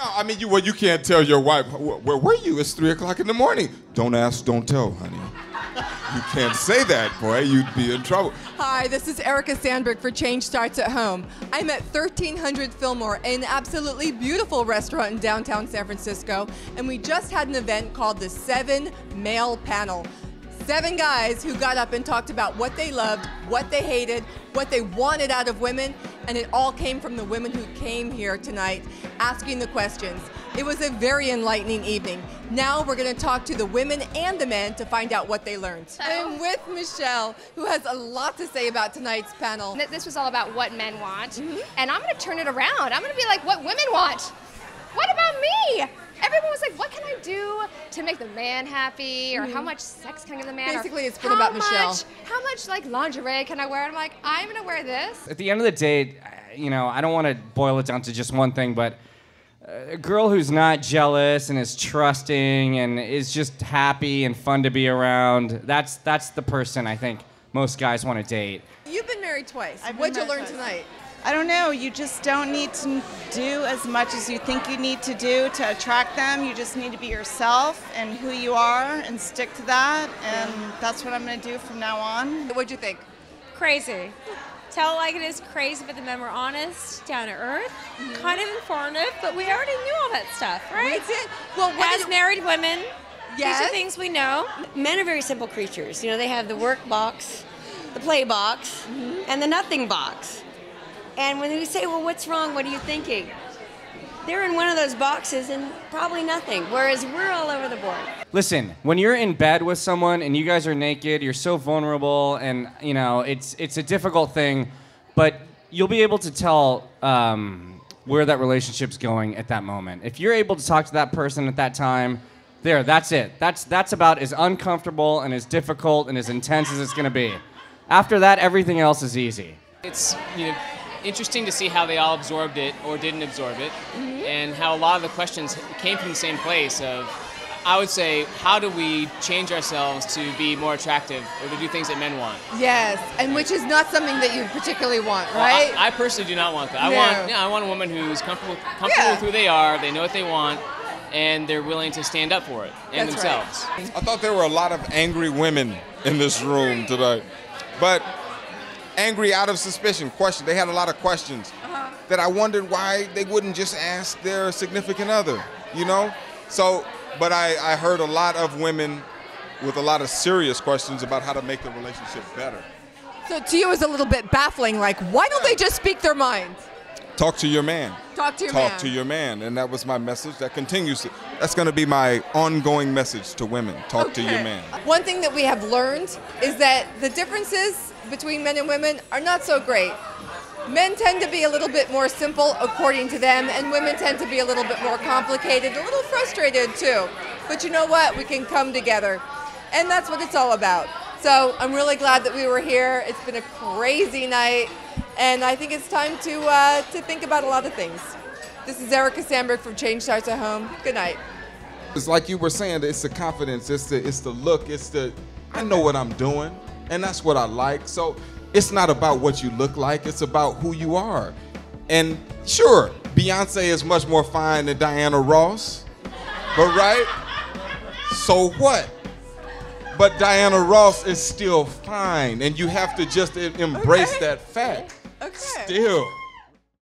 No, I mean, you can't tell your wife, where were you? It's 3 o'clock in the morning. Don't ask, don't tell, honey. You can't say that, boy. You'd be in trouble. Hi, this is Erica Sandberg for Change Starts at Home. I'm at 1300 Fillmore, an absolutely beautiful restaurant in downtown San Francisco, and we just had an event called the 7 Male Panel. 7 guys who got up and talked about what they loved, what they hated, what they wanted out of women, and it all came from the women who came here tonight asking the questions. It was a very enlightening evening. Now we're going to talk to the women and the men to find out what they learned. I'm with Michelle, who has a lot to say about tonight's panel. This was all about what men want, and I'm going to turn it around. I'm going to be like, what women want. What about me? Everyone was like, what can I do to make the man happy, or how much sex can I give the man? Basically, it's been about Michelle. How much like lingerie can I wear? And I'm like, I'm going to wear this. At the end of the day, I don't want to boil it down to just one thing, but a girl who's not jealous and is trusting and is just happy and fun to be around, that's the person I think most guys want to date. You've been married twice. What'd you learn tonight? I don't know. You just don't need to do as much as you think you need to do to attract them. You just need to be yourself and who you are and stick to that. And that's what I'm going to do from now on. What'd you think? Crazy. Tell it like it is, crazy, but the men were honest, down to earth, kind of informative, but we already knew all that stuff, right? We did. Well, as married women, yes, these are things we know. Men are very simple creatures. They have the work box, the play box, and the nothing box. And when we say, well, what's wrong? What are you thinking? They're in one of those boxes and probably nothing, whereas we're all over the board. Listen, when you're in bed with someone and you guys are naked, you're so vulnerable, and it's a difficult thing, but you'll be able to tell where that relationship's going at that moment. If you're able to talk to that person at that time, that's it. That's about as uncomfortable and as difficult and as intense as it's gonna be. After that, everything else is easy. It's interesting to see how they all absorbed it or didn't absorb it, and how a lot of the questions came from the same place of, I would say, how do we change ourselves to be more attractive or to do things that men want? Yes, and which is not something that you particularly want, right? Well, I personally do not want that. No. I want a woman who's comfortable with who they are, they know what they want, and they're willing to stand up for it and That's themselves. Right. I thought there were a lot of angry women in this room tonight. But angry out of suspicion, they had a lot of questions that I wondered why they wouldn't just ask their significant other, So, but I heard a lot of women with a lot of serious questions about how to make the relationship better. So to you it was a little bit baffling, like, why don't they just speak their mind? Talk to your man. Talk to your man. Talk to your man, and that was my message. That continues. That's going to be my ongoing message to women. Talk to your man. One thing that we have learned is that the differences between men and women are not so great. Men tend to be a little bit more simple, according to them, and women tend to be a little bit more complicated, a little frustrated too. But you know what? We can come together, and that's what it's all about. So I'm really glad that we were here. It's been a crazy night, and I think it's time to think about a lot of things. This is Erica Sandberg from Change Starts at Home. Good night. It's like you were saying, it's the confidence, it's the look, I know what I'm doing, and that's what I like. So it's not about what you look like, it's about who you are. And sure, Beyonce is much more fine than Diana Ross, but right? So what? But Diana Ross is still fine, and you have to just embrace that fact. Okay. Still.